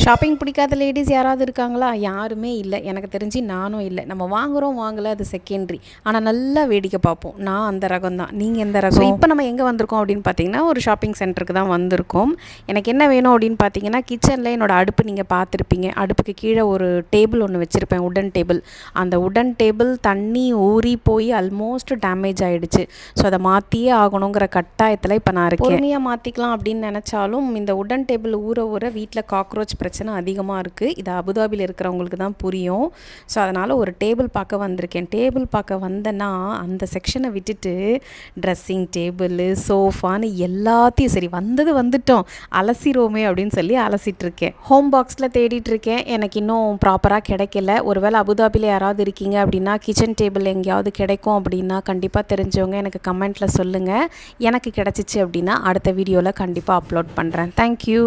Shopping பிடிக்காத ladies யாராவது இருக்காங்களா? யாருமே இல்லை. எனக்கு தெரிஞ்சு நானும் இல்லை. நம்ம வாங்குகிறோம் வாங்கலை அது செகண்ட்ரி. ஆனால் நல்லா வேடிக்கை பார்ப்போம். நான் அந்த ரகம் தான். நீங்கள் எந்த ரகம்? இப்போ நம்ம எங்கே வந்திருக்கோம் அப்படின்னு பார்த்தீங்கன்னா, ஒரு ஷாப்பிங் சென்டருக்கு தான் வந்திருக்கோம். எனக்கு என்ன வேணும் அப்படின்னு பார்த்தீங்கன்னா, கிச்சனில் என்னோடய அடுப்பு நீங்கள் பார்த்துருப்பீங்க. அடுப்புக்கு கீழே ஒரு டேபிள் ஒன்று வச்சுருப்பேன், உடன் டேபிள். அந்த உடன் டேபிள் தண்ணி ஊறி போய் ஆல்மோஸ்ட் டேமேஜ் ஆகிடுச்சு. ஸோ அதை மாற்றியே ஆகணுங்கிற கட்டாயத்தில் இப்போ நான் இருக்கேன். பொறுமையாக மாற்றிக்கலாம் அப்படின்னு நினச்சாலும் இந்த உடன் டேபிள் ஊற ஊற வீட்டில் காக்ரோச் பிரச்சனை அதிகமாக இருக்குது. இது அபுதாபியில் இருக்கிறவங்களுக்கு தான் புரியும். ஸோ அதனால் ஒரு டேபிள் பார்க்க வந்திருக்கேன். டேபிள் பார்க்க வந்தேன்னா அந்த செக்ஷனை விட்டுட்டு ட்ரெஸ்ஸிங் டேபிள், சோஃபான்னு எல்லாத்தையும் சரி வந்துட்டோம் அலசிரோமே அப்படின்னு சொல்லி அலசிட்டுருக்கேன். ஹோம் பாக்ஸில் தேடிட்டுருக்கேன். எனக்கு இன்னும் ப்ராப்பராக கிடைக்கல. ஒருவேளை அபுதாபியில் யாராவது இருக்கீங்க அப்படின்னா கிச்சன் டேபிள் எங்கேயாவது கிடைக்கும் அப்படின்னா கண்டிப்பாக தெரிஞ்சவங்க எனக்கு கமெண்ட்டில் சொல்லுங்கள். எனக்கு கிடச்சிச்சு அப்படின்னா அடுத்த வீடியோவில் கண்டிப்பாக அப்லோட் பண்ணுறேன். தேங்க்யூ.